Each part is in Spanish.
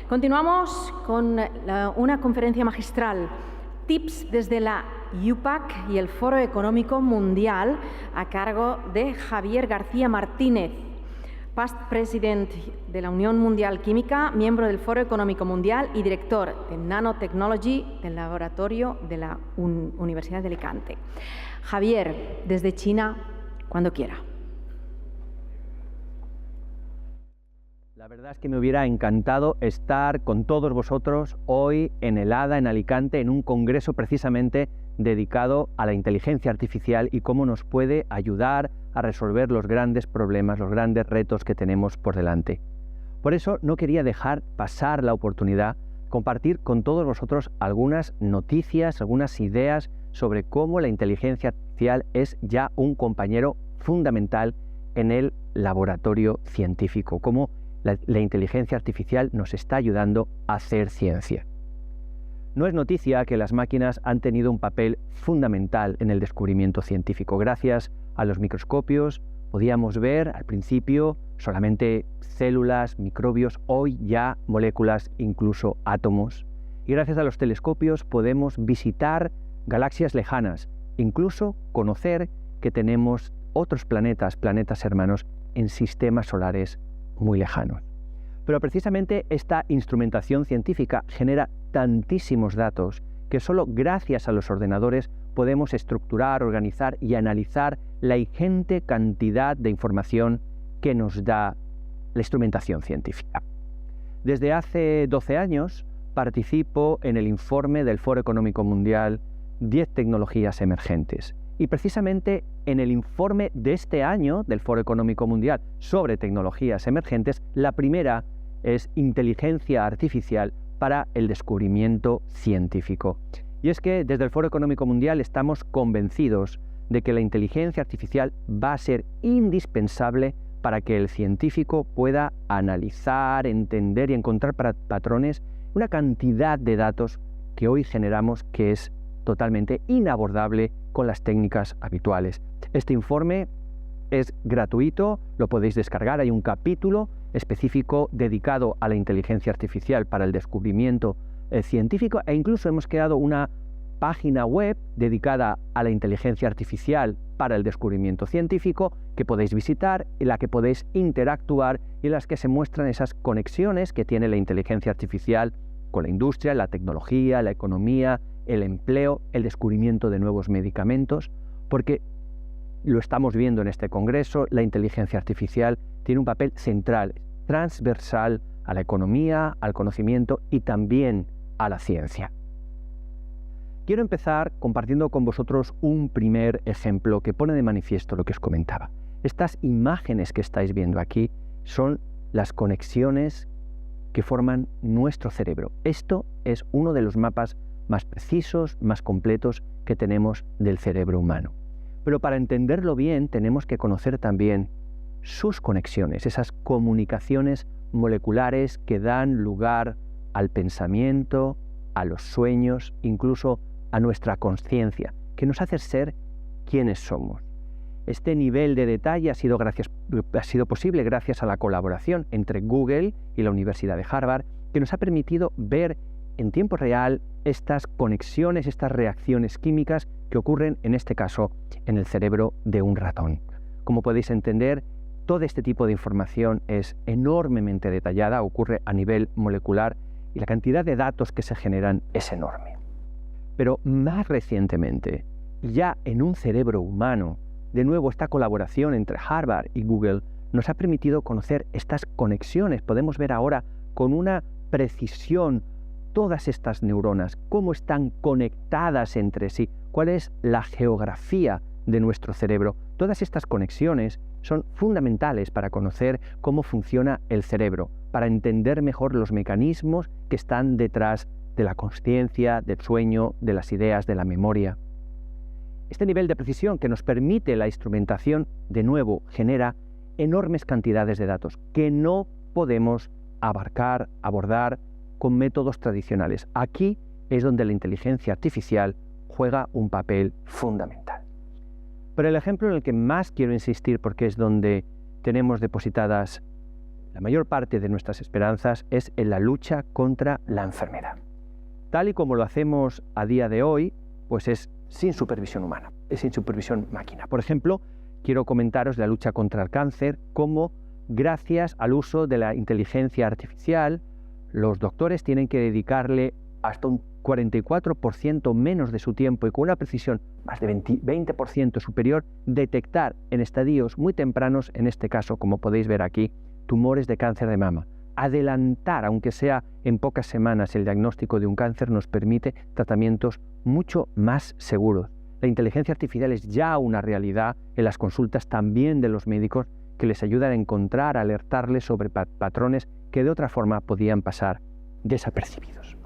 Continuamos con una conferencia magistral, Tips desde la UPAC y el Foro Económico Mundial, a cargo de Javier García Martínez, Past President de la Unión Mundial Química, miembro del Foro Económico Mundial y director de Nanotechnology del laboratorio de la Universidad de Alicante. Javier, desde China, cuando quiera. La verdad es que me hubiera encantado estar con todos vosotros hoy en el ADA, en Alicante, en un congreso precisamente dedicado a la inteligencia artificial y cómo nos puede ayudar a resolver los grandes problemas, los grandes retos que tenemos por delante. Por eso no quería dejar pasar la oportunidad de compartir con todos vosotros algunas noticias, algunas ideas sobre cómo la inteligencia artificial es ya un compañero fundamental en el laboratorio científico, cómo la inteligencia artificial nos está ayudando a hacer ciencia. No es noticia que las máquinas han tenido un papel fundamental en el descubrimiento científico. Gracias a los microscopios podíamos ver al principio solamente células, microbios, hoy ya moléculas, incluso átomos. Y gracias a los telescopios podemos visitar galaxias lejanas, incluso conocer que tenemos otros planetas, planetas hermanos, en sistemas solares muy lejanos. Pero precisamente esta instrumentación científica genera tantísimos datos que solo gracias a los ordenadores podemos estructurar, organizar y analizar la ingente cantidad de información que nos da la instrumentación científica. Desde hace 12 años participo en el informe del Foro Económico Mundial 10 tecnologías emergentes. Y precisamente en el informe de este año del Foro Económico Mundial sobre tecnologías emergentes, la primera es inteligencia artificial para el descubrimiento científico. Y es que desde el Foro Económico Mundial estamos convencidos de que la inteligencia artificial va a ser indispensable para que el científico pueda analizar, entender y encontrar patrones, una cantidad de datos que hoy generamos que es totalmente inabordable con las técnicas habituales. Este informe es gratuito, lo podéis descargar, hay un capítulo específico dedicado a la inteligencia artificial para el descubrimiento científico e incluso hemos creado una página web dedicada a la inteligencia artificial para el descubrimiento científico que podéis visitar, en la que podéis interactuar y en las que se muestran esas conexiones que tiene la inteligencia artificial con la industria, la tecnología, la economía, el empleo, el descubrimiento de nuevos medicamentos, porque lo estamos viendo en este congreso, la inteligencia artificial tiene un papel central, transversal a la economía, al conocimiento y también a la ciencia. Quiero empezar compartiendo con vosotros un primer ejemplo que pone de manifiesto lo que os comentaba. Estas imágenes que estáis viendo aquí son las conexiones que forman nuestro cerebro. Esto es uno de los mapas más precisos, más completos que tenemos del cerebro humano. Pero para entenderlo bien tenemos que conocer también sus conexiones, esas comunicaciones moleculares que dan lugar al pensamiento, a los sueños, incluso a nuestra conciencia, que nos hace ser quienes somos. Este nivel de detalle ha sido posible gracias a la colaboración entre Google y la Universidad de Harvard, que nos ha permitido ver en tiempo real estas conexiones, estas reacciones químicas que ocurren, en este caso, en el cerebro de un ratón. Como podéis entender, todo este tipo de información es enormemente detallada, ocurre a nivel molecular y la cantidad de datos que se generan es enorme. Pero más recientemente, ya en un cerebro humano, de nuevo esta colaboración entre Harvard y Google nos ha permitido conocer estas conexiones. Podemos ver ahora con una precisión todas estas neuronas, cómo están conectadas entre sí, cuál es la geografía de nuestro cerebro. Todas estas conexiones son fundamentales para conocer cómo funciona el cerebro, para entender mejor los mecanismos que están detrás de la consciencia, del sueño, de las ideas, de la memoria. Este nivel de precisión que nos permite la instrumentación, de nuevo, genera enormes cantidades de datos que no podemos abordar con métodos tradicionales. Aquí es donde la inteligencia artificial juega un papel fundamental. Pero el ejemplo en el que más quiero insistir, porque es donde tenemos depositadas la mayor parte de nuestras esperanzas es en la lucha contra la enfermedad. Tal y como lo hacemos a día de hoy, pues es sin supervisión humana, es sin supervisión máquina. Por ejemplo, quiero comentaros la lucha contra el cáncer, cómo gracias al uso de la inteligencia artificial, los doctores tienen que dedicarle hasta un 44% menos de su tiempo y con una precisión más de 20% superior, detectar en estadios muy tempranos, en este caso, como podéis ver aquí, tumores de cáncer de mama. Adelantar, aunque sea en pocas semanas, el diagnóstico de un cáncer nos permite tratamientos mucho más seguros. La inteligencia artificial es ya una realidad en las consultas también de los médicos que les ayudan a encontrar, a alertarles sobre patrones que de otra forma podían pasar desapercibidos.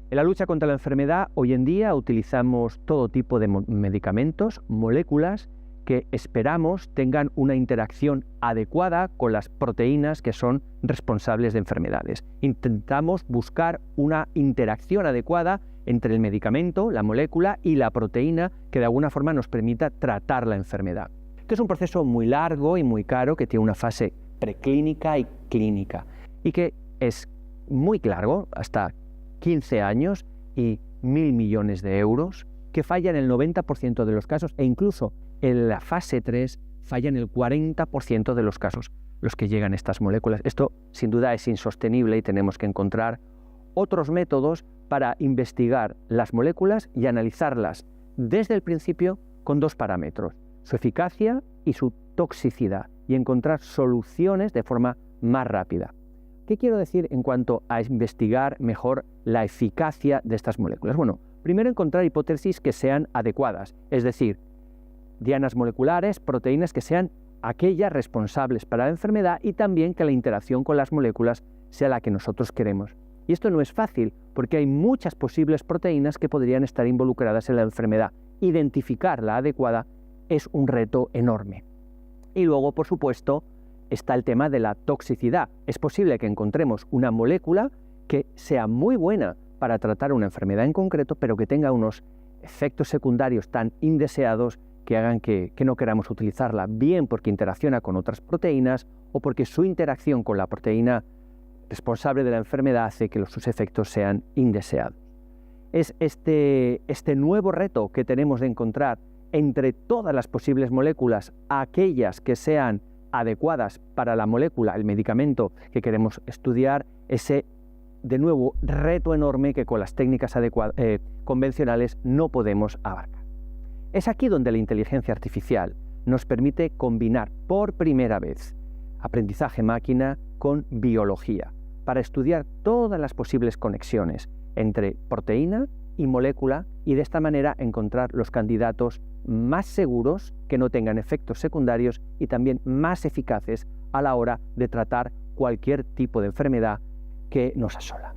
En la lucha contra la enfermedad, hoy en día utilizamos todo tipo de medicamentos, moléculas, que esperamos tengan una interacción adecuada con las proteínas que son responsables de enfermedades. Intentamos buscar una interacción adecuada entre el medicamento, la molécula y la proteína que de alguna forma nos permita tratar la enfermedad. Este es un proceso muy largo y muy caro que tiene una fase preclínica y clínica y que es muy largo, hasta 15 años y 1.000 millones de euros, que falla en el 90% de los casos e incluso en la fase 3 falla en el 40% de los casos los que llegan estas moléculas. Esto sin duda es insostenible y tenemos que encontrar otros métodos para investigar las moléculas y analizarlas desde el principio con dos parámetros: su eficacia y su toxicidad, y encontrar soluciones de forma más rápida. ¿Qué quiero decir en cuanto a investigar mejor la eficacia de estas moléculas? Bueno, primero encontrar hipótesis que sean adecuadas, es decir, dianas moleculares, proteínas que sean aquellas responsables para la enfermedad y también que la interacción con las moléculas sea la que nosotros queremos. Y esto no es fácil porque hay muchas posibles proteínas que podrían estar involucradas en la enfermedad. Identificar la adecuada es un reto enorme. Y luego, por supuesto, está el tema de la toxicidad. Es posible que encontremos una molécula que sea muy buena para tratar una enfermedad en concreto, pero que tenga unos efectos secundarios tan indeseados que hagan que no queramos utilizarla, bien porque interacciona con otras proteínas o porque su interacción con la proteína responsable de la enfermedad hace que sus efectos sean indeseados. Es este nuevo reto que tenemos de encontrar entre todas las posibles moléculas aquellas que sean adecuadas para la molécula, el medicamento que queremos estudiar, ese de nuevo reto enorme que con las técnicas convencionales no podemos abarcar. Es aquí donde la inteligencia artificial nos permite combinar por primera vez aprendizaje máquina con biología para estudiar todas las posibles conexiones entre proteína y molécula y de esta manera encontrar los candidatos más seguros que no tengan efectos secundarios y también más eficaces a la hora de tratar cualquier tipo de enfermedad que nos asola.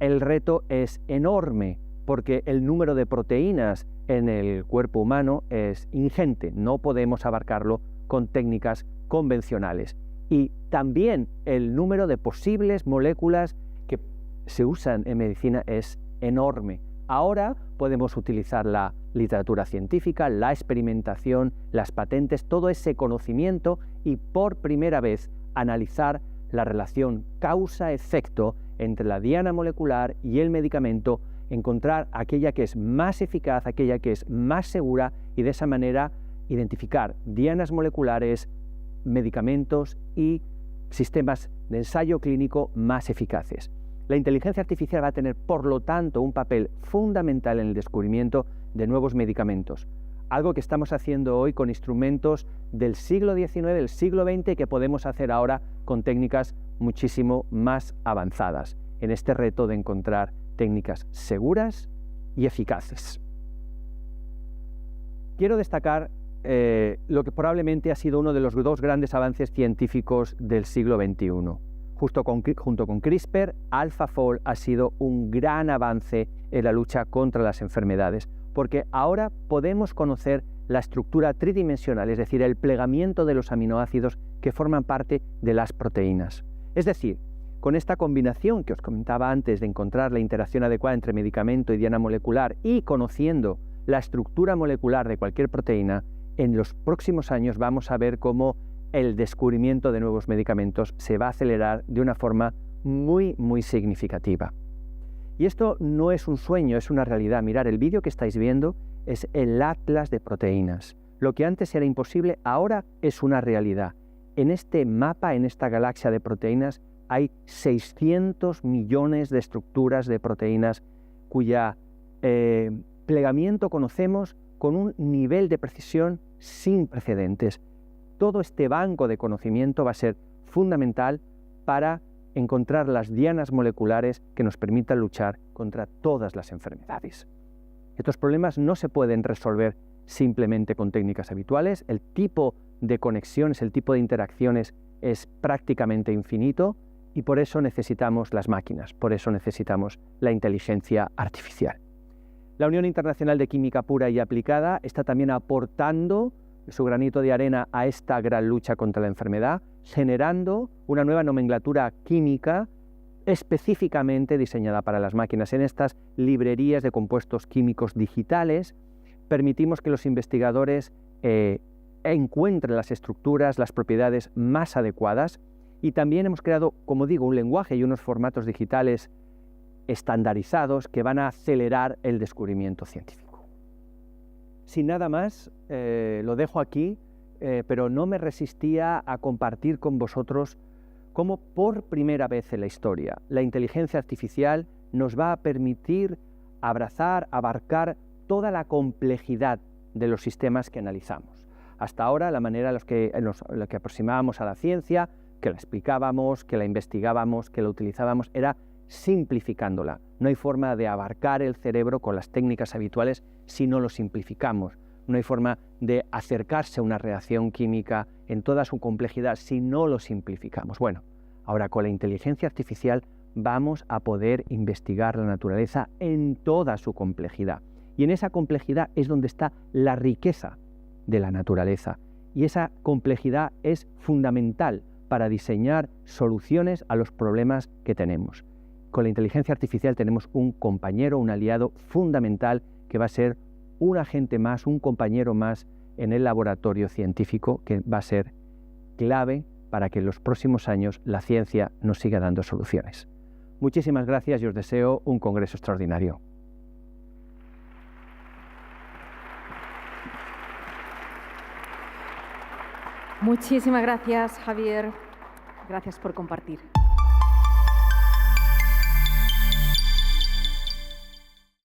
El reto es enorme porque el número de proteínas en el cuerpo humano es ingente, no podemos abarcarlo con técnicas convencionales. Y también el número de posibles moléculas que se usan en medicina es enorme. Ahora podemos utilizar la literatura científica, la experimentación, las patentes, todo ese conocimiento y por primera vez analizar la relación causa-efecto entre la diana molecular y el medicamento, encontrar aquella que es más eficaz, aquella que es más segura y de esa manera identificar dianas moleculares, medicamentos y sistemas de ensayo clínico más eficaces. La inteligencia artificial va a tener, por lo tanto, un papel fundamental en el descubrimiento de nuevos medicamentos, algo que estamos haciendo hoy con instrumentos del siglo XIX, del siglo XX, que podemos hacer ahora con técnicas muchísimo más avanzadas, en este reto de encontrar técnicas seguras y eficaces. Quiero destacar lo que probablemente ha sido uno de los dos grandes avances científicos del siglo XXI. Junto con CRISPR, AlphaFold ha sido un gran avance en la lucha contra las enfermedades, porque ahora podemos conocer la estructura tridimensional, es decir, el plegamiento de los aminoácidos que forman parte de las proteínas. Es decir, con esta combinación que os comentaba antes de encontrar la interacción adecuada entre medicamento y diana molecular y conociendo la estructura molecular de cualquier proteína, en los próximos años vamos a ver cómo el descubrimiento de nuevos medicamentos se va a acelerar de una forma muy, muy significativa. Y esto no es un sueño, es una realidad. Mirad, el vídeo que estáis viendo es el atlas de proteínas. Lo que antes era imposible, ahora es una realidad. En este mapa, en esta galaxia de proteínas, hay 600 millones de estructuras de proteínas cuya plegamiento conocemos con un nivel de precisión sin precedentes. Todo este banco de conocimiento va a ser fundamental para encontrar las dianas moleculares que nos permitan luchar contra todas las enfermedades. Estos problemas no se pueden resolver simplemente con técnicas habituales. El tipo de conexiones, el tipo de interacciones es prácticamente infinito y por eso necesitamos las máquinas, por eso necesitamos la inteligencia artificial. La Unión Internacional de Química Pura y Aplicada está también aportando su granito de arena a esta gran lucha contra la enfermedad, generando una nueva nomenclatura química específicamente diseñada para las máquinas. En estas librerías de compuestos químicos digitales permitimos que los investigadores encuentren las estructuras, las propiedades más adecuadas y también hemos creado, como digo, un lenguaje y unos formatos digitales estandarizados que van a acelerar el descubrimiento científico. Sin nada más, lo dejo aquí, pero no me resistía a compartir con vosotros cómo por primera vez en la historia la inteligencia artificial nos va a permitir abarcar toda la complejidad de los sistemas que analizamos. Hasta ahora la manera en la que aproximábamos a la ciencia, que la explicábamos, que la investigábamos, que la utilizábamos, era simplificándola. No hay forma de abarcar el cerebro con las técnicas habituales si no lo simplificamos. No hay forma de acercarse a una reacción química en toda su complejidad si no lo simplificamos. Bueno, ahora con la inteligencia artificial vamos a poder investigar la naturaleza en toda su complejidad. Y en esa complejidad es donde está la riqueza de la naturaleza. Y esa complejidad es fundamental para diseñar soluciones a los problemas que tenemos. Con la inteligencia artificial tenemos un compañero, un aliado fundamental que va a ser un agente más, un compañero más en el laboratorio científico que va a ser clave para que en los próximos años la ciencia nos siga dando soluciones. Muchísimas gracias y os deseo un congreso extraordinario. Muchísimas gracias, Javier. Gracias por compartir.